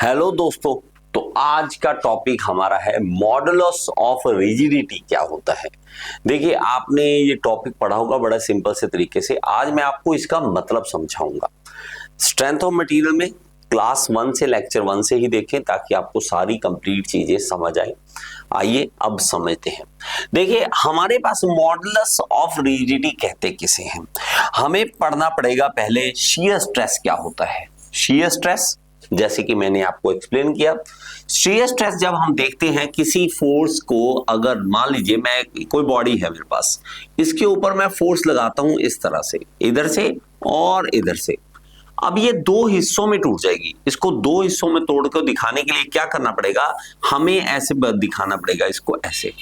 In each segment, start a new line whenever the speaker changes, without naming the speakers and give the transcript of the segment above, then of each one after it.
Hello दोस्तों। तो आज का टॉपिक हमारा है मॉडुलस ऑफ रिजिडिटी क्या होता है। देखिए, आपने ये टॉपिक पढ़ा होगा बड़ा सिंपल से तरीके से। आज मैं आपको इसका मतलब समझाऊंगा। स्ट्रेंथ ऑफ मटेरियल में क्लास 1 से लेक्चर 1 से ही देखें ताकि आपको सारी कंप्लीट चीजें समझ आए। आइए अब समझते हैं। देखिए, हमारे पास मॉडुलस ऑफ रिजिडिटी कहते किसे हैं। हमें पढ़ना पड़ेगा पहले शियर स्ट्रेस क्या होता है। शियर स्ट्रेस जैसे कि मैंने आपको एक्सप्लेन किया, शियर स्ट्रेस जब हम देखते हैं किसी फोर्स को, अगर मान लीजिए मैं कोई बॉडी है मेरे पास, इसके ऊपर मैं फोर्स लगाता हूं इस तरह से, इधर से और इधर से। अब ये दो हिस्सों में टूट जाएगी। इसको दो हिस्सों में तोड़ कर दिखाने के लिए क्या करना पड़ेगा, हमें ऐसे दिखाना पड़ेगा इसको ऐसे।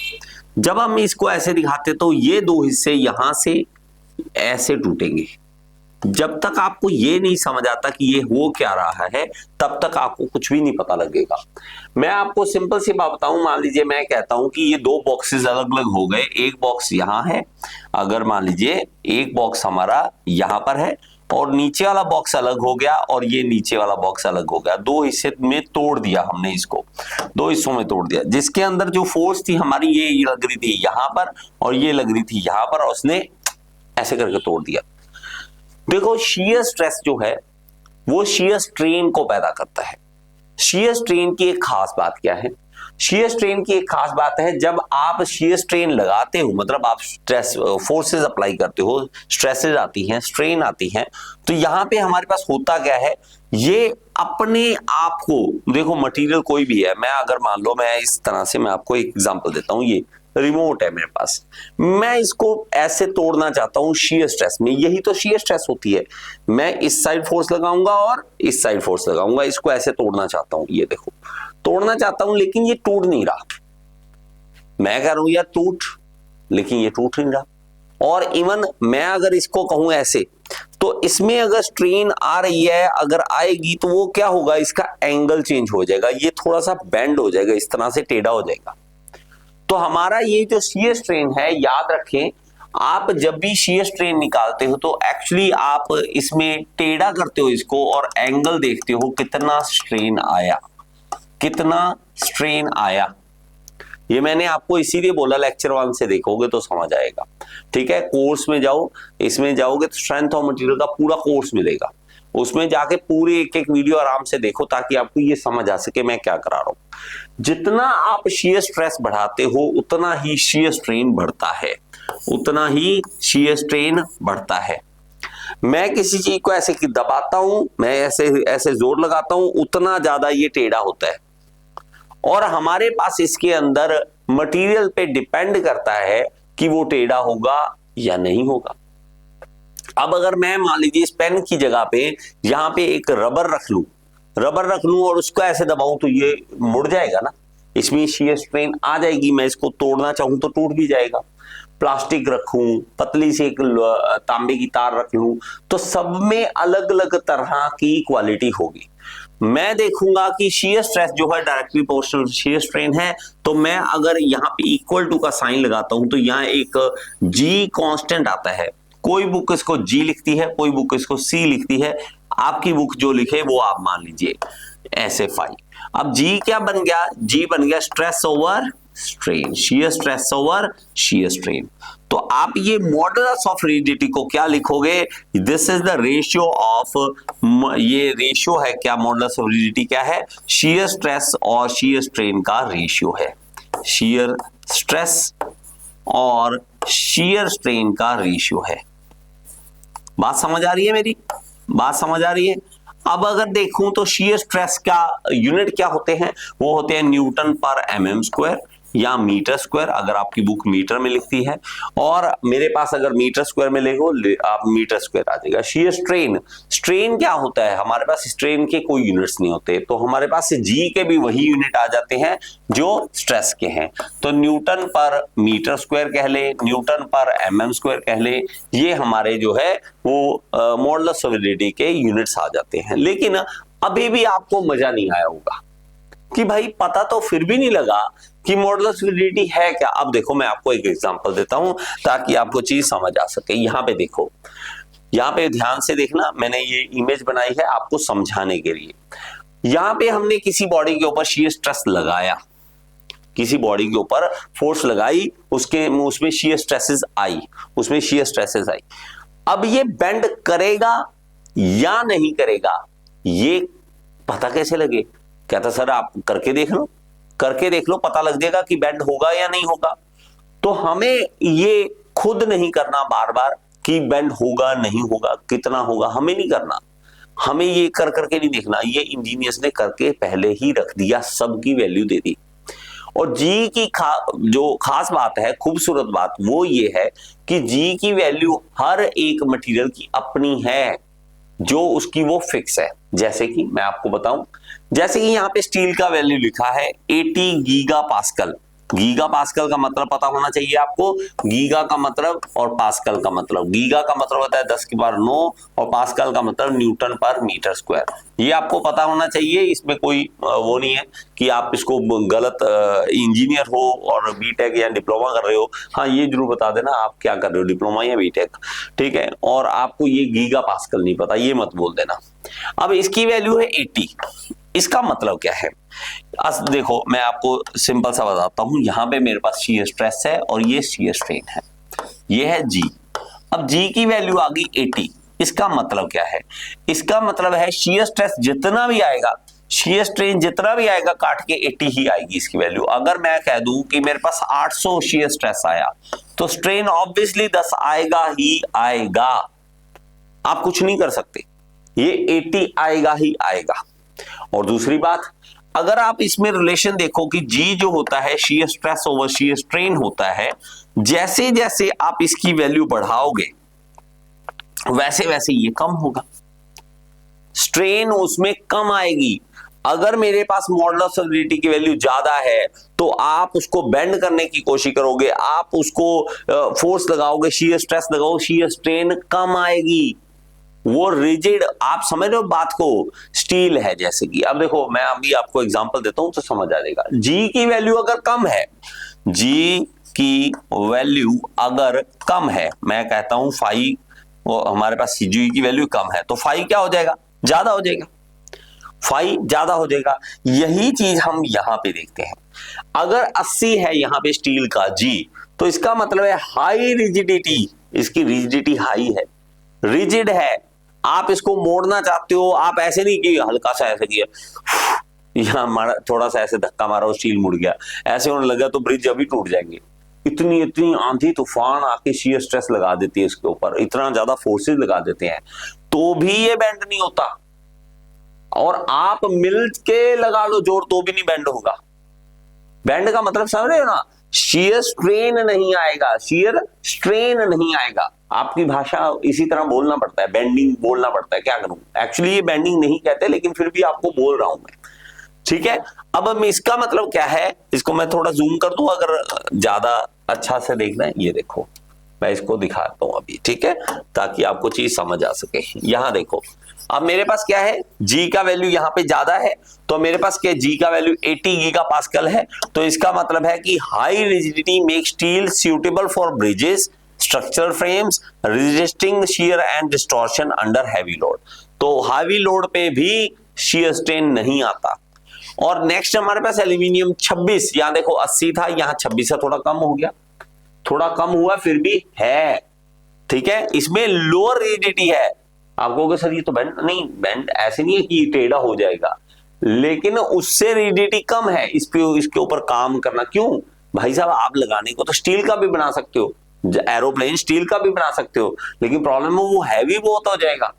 जब हम इसको ऐसे दिखाते तो ये दो हिस्से यहां से ऐसे टूटेंगे। जब तक आपको ये नहीं समझ आता कि ये हो क्या रहा है, तब तक आपको कुछ भी नहीं पता लगेगा। मैं आपको सिंपल सी बात बताऊं, मान लीजिए मैं कहता हूं कि ये दो बॉक्सेस अलग अलग हो गए। एक बॉक्स यहां है, अगर मान लीजिए एक बॉक्स हमारा यहां पर है और नीचे वाला बॉक्स अलग हो गया और ये नीचे वाला बॉक्स अलग हो गया। दो हिस्से में तोड़ दिया हमने, इसको दो हिस्सों में तोड़ दिया, जिसके अंदर जो फोर्स थी हमारी ये लग रही थी यहां पर और ये लग रही थी यहां पर, और उसने ऐसे करके तोड़ दिया। देखो, शियर स्ट्रेस जो है वो शियर स्ट्रेन को पैदा करता है। शियर स्ट्रेन की एक खास बात क्या है, शियर स्ट्रेन की एक खास बात है, जब आप शियर स्ट्रेन लगाते हो, मतलब आप स्ट्रेस फोर्सेस अप्लाई करते हो, स्ट्रेसेस आती हैं, स्ट्रेन आती हैं, तो यहां पे हमारे पास होता क्या है, ये अपने आप को, देखो मटेरियल कोई भी है, मैं अगर मान लो मैं इस तरह से, मैं आपको एक एग्जांपल देता हूं, ये रिमोट है मेरे पास, मैं इसको ऐसे तोड़ना चाहता हूं शियर स्ट्रेस में। यही तो शियर स्ट्रेस होती है। मैं इस साइड फोर्स लगाऊंगा और इस साइड फोर्स लगाऊंगा, इसको ऐसे तोड़ना चाहता हूं। ये देखो, तोड़ना चाहता हूं लेकिन ये टूट नहीं रहा। मैं कह रहा हूं यार टूट, लेकिन ये टूट नहीं रहा। और इवन मैं अगर इसको कहूं ऐसे, तो इसमें अगर स्ट्रेन आ रही है, अगर आएगी तो वो क्या होगा, इसका एंगल चेंज हो जाएगा, ये थोड़ा सा बेंड हो जाएगा, इस तरह से टेढ़ा हो जाएगा। तो हमारा ये जो शियर स्ट्रेन है, याद रखें, आप जब भी शियर स्ट्रेन निकालते हो तो एक्चुअली आप इसमें टेढ़ा करते हो इसको और एंगल देखते हो कितना स्ट्रेन आया, कितना स्ट्रेन आया। ये मैंने आपको इसीलिए बोला, लेक्चर 1 से देखोगे तो समझ आएगा। ठीक है, कोर्स में जाओ, इसमें जाओगे तो स्ट्रेंथ ऑफ मटेरियल का पूरा कोर्स मिलेगा, उसमें जाके पूरी एक एक वीडियो आराम से देखो ताकि आपको ये समझ आ सके मैं क्या करा रहा हूं। जितना आप शियर स्ट्रेस बढ़ाते हो उतना ही शियर स्ट्रेन बढ़ता है, उतना ही शियर स्ट्रेन बढ़ता है। मैं किसी चीज को ऐसे दबाता हूं, मैं ऐसे ऐसे जोर लगाता हूं, उतना ज्यादा ये टेढ़ा होता है। और हमारे पास इसके अंदर मटेरियल पे डिपेंड करता है कि वो टेढ़ा होगा या नहीं होगा। अब अगर मैं मान लीजिए इस पेन की जगह पे यहां पे एक रबर रख लूं और उसको ऐसे दबाऊं तो ये मुड़ जाएगा ना, इसमें शियर स्ट्रेन आ जाएगी। मैं इसको तोड़ना चाहूं तो टूट भी जाएगा। प्लास्टिक रखूं, पतली सी एक तांबे की तार रख लूं, तो सब में अलग अलग तरह की क्वालिटी होगी। मैं देखूंगा कि शियर स्ट्रेस जो है डायरेक्टली प्रोपोर्शनल शियर स्ट्रेन है, तो मैं अगर यहाँ पे इक्वल टू का साइन लगाता हूं तो यहाँ एक जी कांस्टेंट आता है। कोई बुक इसको जी लिखती है, कोई बुक इसको सी लिखती है। आपकी बुक जो लिखे वो आप मान लीजिए ऐसे फाई। अब जी क्या बन गया, जी बन गया stress over strain, shear stress over shear strain. तो आप ये मॉडुलस ऑफ रिजिडिटी को क्या लिखोगे, this is the ratio of, ये रेशियो है क्या, मॉडुलस ऑफ रिजिडिटी क्या है, शियर स्ट्रेस और शियर स्ट्रेन का रेशियो है। शियर स्ट्रेस और शियर स्ट्रेन का रेशियो है। बात समझ आ रही है मेरी, बात समझ आ रही है। अब अगर देखूं तो शियर स्ट्रेस का यूनिट क्या होते हैं, वो होते हैं न्यूटन पर mm स्क्वायर या मीटर स्क्वायर, अगर आपकी बुक मीटर में लिखती है, और मेरे पास अगर मीटर स्क्वायर में लिखो आप मीटर स्क्वायर आ जाएगा। शियर स्ट्रेन, स्ट्रेन क्या होता है, हमारे पास स्ट्रेन के कोई यूनिट्स नहीं होते, तो हमारे पास जी के भी वही यूनिट आ जाते हैं जो स्ट्रेस के हैं। तो न्यूटन पर मीटर स्क्वायर कह ले, न्यूटन पर mm स्क्वायर कह ले, ये हमारे जो है वो मॉडुलस ऑफ रिजिडिटी के यूनिट्स आ जाते हैं। लेकिन अभी भी आपको मजा नहीं आया होगा कि भाई पता तो फिर भी नहीं लगा कि मॉडुलस ऑफ रिजिडिटी है क्या। अब देखो, मैं आपको एक एग्जांपल देता हूं ताकि आपको चीज समझ आ सके। यहां पे देखो, यहां पे ध्यान से देखना, मैंने ये इमेज बनाई है आपको समझाने के लिए। यहां पे हमने किसी बॉडी के ऊपर शियर स्ट्रेस लगाया, किसी बॉडी के ऊपर फोर्स लगाई, उसमें शियर स्ट्रेसेस आई, उसमें शियर स्ट्रेसेस आई। अब ये बेंड करेगा या नहीं करेगा, ये पता कैसे लगे? कहता सर आप करके देख लो, करके देख लो, पता लग जाएगा कि बेंड होगा या नहीं होगा। तो हमें ये खुद नहीं करना बार बार कि बेंड होगा नहीं होगा, कितना होगा, हमें नहीं करना। हमें ये कर करके नहीं देखना, ये इंजीनियर्स ने करके पहले ही रख दिया, सबकी वैल्यू दे दी। और जी की जो खास बात है, खूबसूरत बात वो ये है कि जी की वैल्यू हर एक मटेरियल की अपनी है, जो उसकी वो फिक्स है। जैसे कि मैं आपको बताऊं, जैसे कि यहां पे स्टील का वैल्यू लिखा है 80 गीगा पास्कल। गीगा पास्कल का मतलब पता होना चाहिए आपको, गीगा का मतलब और पास्कल का मतलब। गीगा का मतलब होता है 10 की पावर 9 और पास्कल का मतलब न्यूटन पर मीटर स्क्वायर। ये आपको पता होना चाहिए, इसमें कोई वो नहीं है कि आप इसको गलत इंजीनियर हो और बीटेक या डिप्लोमा कर रहे हो। हाँ ये जरूर बता देना आप क्या कर रहे हो, डिप्लोमा या बीटेक, ठीक है, और आपको ये गीगा पास्कल नहीं पता, ये मत बोल देना। अब इसकी वैल्यू है 80, इसका मतलब क्या है? देखो मैं आपको सिंपल सा बताता हूं, यहां पे मेरे पास शियर स्ट्रेस है और ये शियर स्ट्रेन है, ये है जी। अब जी की वैल्यू आ गई 80, इसका मतलब क्या है? इसका मतलब है शियर स्ट्रेस जितना भी आएगा, शियर स्ट्रेन जितना भी आएगा, काट के 80 ही आएगी इसकी वैल्यू। अगर मैं कह दूं कि मेरे पास 800 शियर स्ट्रेस आया तो स्ट्रेन ऑब्वियसली 10 आएगा ही आएगा, आप कुछ नहीं कर सकते, ये 80 आएगा ही आएगा। और दूसरी बात, अगर आप इसमें रिलेशन देखो कि जी जो होता है shear stress over shear strain होता है, जैसे जैसे आप इसकी वैल्यू बढ़ाओगे वैसे वैसे ये कम होगा, स्ट्रेन उसमें कम आएगी। अगर मेरे पास मॉडुलस ऑफ रिजिडिटी की वैल्यू ज्यादा है तो आप उसको बेंड करने की कोशिश करोगे, आप उसको फोर्स लगाओगे, शियर स्ट्रेस लगाओगे, शियर स्ट्रेन कम आएगी, वो रिजिड, आप समझ रहे हो बात को, स्टील है जैसे कि। अब देखो मैं अभी आपको एग्जांपल देता हूं तो समझ आ जाएगा। जी की वैल्यू अगर कम है, जी की वैल्यू अगर कम है, मैं कहता हूं फाई, हमारे पास जी की वैल्यू कम है तो फाई क्या हो जाएगा? ज्यादा हो जाएगा, फाई ज्यादा हो जाएगा। यही चीज हम यहां पे देखते हैं, अगर 80 है यहां पे स्टील का जी, तो इसका मतलब है हाई रिजिडिटी, इसकी रिजिडिटी हाई है, रिजिड है। आप इसको मोड़ना चाहते हो, आप ऐसे नहीं कि हल्का सा ऐसे किया, यहां मारा थोड़ा सा ऐसे धक्का मारा और स्टील मुड़ गया, ऐसे होने लगा तो ब्रिज अभी टूट जाएंगे। इतनी इतनी आंधी तूफान आके शियर स्ट्रेस लगा देती है इसके ऊपर, इतना ज्यादा फोर्सेस लगा देते हैं तो भी ये बेंड नहीं होता। और आप मिल के लगा लो जोर तो भी नहीं बेंड होगा। बेंड का मतलब समझ रहे हो ना, शियर स्ट्रेन नहीं आएगा, शियर स्ट्रेन नहीं आएगा। आपकी भाषा इसी तरह बोलना पड़ता है, बेंडिंग बोलना पड़ता है, क्या करूं, एक्चुअली ये बेंडिंग नहीं कहते लेकिन फिर भी आपको बोल रहा हूं मैं, ठीक है। अब इसका मतलब क्या है, इसको मैं थोड़ा जूम कर दूं अगर ज्यादा अच्छा से देखना है, ये देखो मैं इसको दिखाता हूं अभी, ठीक है, ताकि आपको चीज समझ आ सके। यहां देखो, अब मेरे पास क्या है, जी का वैल्यू यहां पे ज्यादा है तो मेरे पास क्या, जी का वैल्यू 80 गीगा पास्कल है, तो इसका मतलब है कि high rigidity make steel suitable for bridges, structural frames, resisting shear and distortion under heavy load. तो हैवी लोड पे भी शियर स्ट्रेन नहीं आता। और नेक्स्ट हमारे पास एल्यूमिनियम 26, यहां देखो 80 था, यहां 26 से थोड़ा कम हो गया, थोड़ा कम हुआ फिर भी है, ठीक है, इसमें लोअर रिजिडिटी है। आप कहोगे सर ये तो बेंड नहीं, बेंड ऐसे नहीं है कि टेढ़ा हो जाएगा, लेकिन उससे रिजिडिटी कम है, इसके ऊपर काम करना। क्यों भाई साहब, आप लगाने को तो स्टील का भी बना सकते हो, एरोप्लेन स्टील का भी बना सकते हो, लेकिन प्रॉब्लम है वो हैवी बहुत हो जाएगा,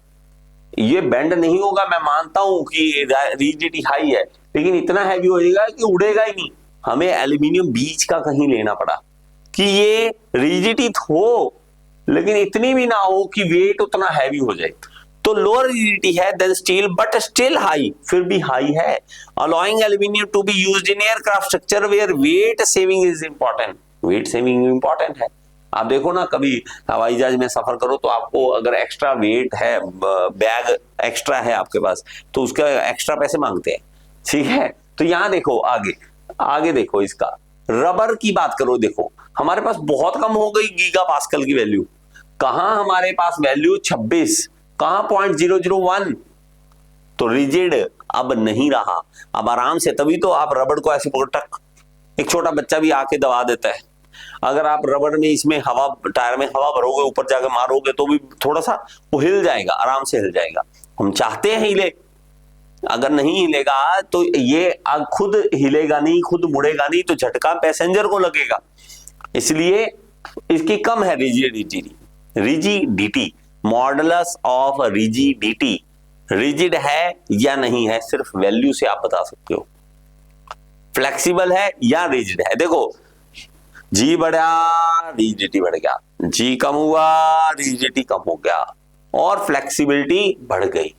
ये बेंड नहीं होगा। मैं मानता हूं कि रिजिडिटी हाई है लेकिन इतना हैवी हो जाएगा कि उड़ेगा ही नहीं। हमें एल्यूमिनियम बीच का कहीं लेना पड़ा कि ये रिजिडिटी हो लेकिन इतनी भी ना हो कि वेट उतना हैवी हो जाए। तो लोअर रिजिडिटी है than steel but still high, फिर भी हाई है, allowing aluminium to be used in aircraft structure where weight saving is important. Weight saving important है। आप देखो ना, कभी हवाई जहाज में सफर करो तो आपको अगर एक्स्ट्रा वेट है, बैग एक्स्ट्रा है आपके पास, तो उसका एक्स्ट्रा पैसे मांगते हैं, ठीक है। तो यहां देखो आगे आगे देखो, इसका रबर की बात करो, देखो हमारे पास बहुत कम हो गई गीगा पास्कल की वैल्यू, कहां हमारे पास वैल्यू 26, कहां 0.001, तो रिजिड अब नहीं रहा, अब आराम से, तभी तो आप रबड़ को ऐसे टक, एक छोटा बच्चा भी आके दबा देता है। अगर आप रबड़ में इसमें हवा, टायर में हवा भरोगे, ऊपर जाके मारोगे तो भी थोड़ा सा वो हिल जाएगा, आराम से हिल जाएगा। हम चाहते हैं हिले, अगर नहीं हिलेगा तो ये खुद हिलेगा नहीं, खुद मुड़ेगा नहीं, तो झटका पैसेंजर को लगेगा। इसलिए इसकी कम है rigidity, modulus of rigidity, rigid है या नहीं है, सिर्फ वैल्यू से आप बता सकते हो। फ्लेक्सिबल है या रिजिड है। देखो जी बढ़ा, रिजिडिटी बढ़ गया, जी कम हुआ, रिजिडिटी कम हो गया, और फ्लेक्सिबिलिटी बढ़ गई,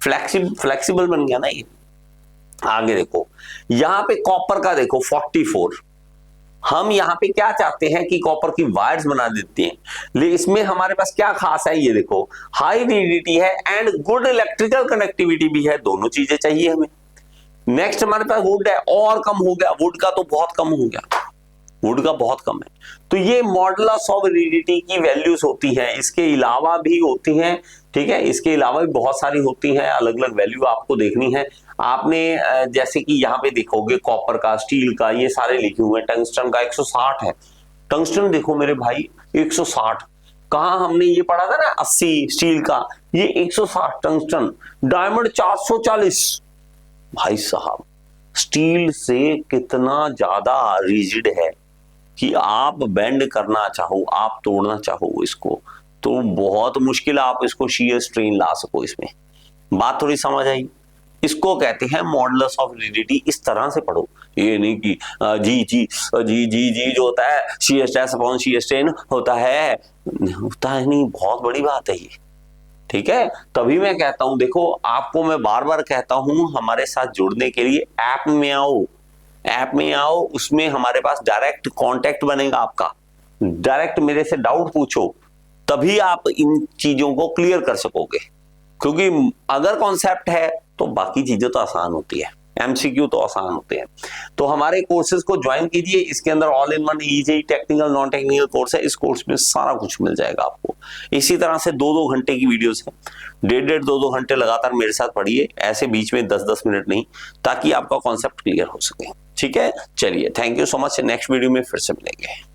फ्लेक्सिबल बन गया ना ये। आगे देखो, यहां पे कॉपर का देखो 44, हम यहां पे क्या चाहते हैं कि कॉपर की वायर्स बना देते हैं, लेकिन इसमें हमारे पास क्या खास है, ये देखो हाई रिजिडिटी है एंड गुड इलेक्ट्रिकल कनेक्टिविटी भी है, दोनों चीजें चाहिए हमें। नेक्स्ट हमारे पास वुड है, और कम हो गया, वुड का तो बहुत कम हो गया, वुड का बहुत कम है। तो ये मॉडुलस ऑफ रिजिडिटी की वैल्यूज होती हैं, इसके अलावा भी होती हैं, ठीक है, इसके अलावा भी बहुत सारी होती हैं, अलग अलग वैल्यू आपको देखनी है। आपने जैसे कि यहाँ पे देखोगे कॉपर का, स्टील का, ये सारे लिखे हुए हैं। टंगस्टन का 160 है, टंगस्टन देखो मेरे भाई 160, कहा हमने ये पढ़ा था ना 80 स्टील का, ये 160 टंगस्टन। डायमंड 440, भाई साहब स्टील से कितना ज्यादा रिजिड है कि आप बेंड करना चाहो, आप तोड़ना चाहो इसको, तो बहुत मुश्किल आप इसको शियर स्ट्रेन ला सको। इसमें बात थोड़ी समझ आई। इसको कहते हैं मॉडुलस ऑफ रिजिडिटी। इस तरह से पढ़ो, ये नहीं कि जी जी जी जी जी जो होता है shear stress upon shear strain होता है नहीं, बहुत बड़ी बात है ये, ठीक है। तभी मैं कहता हूं, देखो आपको मैं बार बार कहता हूं, हमारे साथ जुड़ने के लिए ऐप में आओ, ऐप में आओ, उसमें हमारे पास डायरेक्ट कांटेक्ट बनेगा आपका, डायरेक्ट मेरे से डाउट पूछो, तभी आप इन चीजों को क्लियर कर सकोगे। क्योंकि अगर कॉन्सेप्ट है तो बाकी चीजें तो आसान होती है, एमसीक्यू तो आसान होते हैं। तो हमारे कोर्सेज को ज्वाइन कीजिए, इसके अंदर all in one easy technical non technical course है, इस कोर्स में सारा कुछ मिल जाएगा आपको। इसी तरह से 2-2 घंटे की वीडियोस है, 1.5 2-2 घंटे लगातार मेरे साथ पढ़िए, ऐसे बीच में 10-10 मिनट नहीं, ताकि आपका कॉन्सेप्ट क्लियर हो सके, ठीक है। चलिए, thank you so much, next video में फिर से मिलेंगे।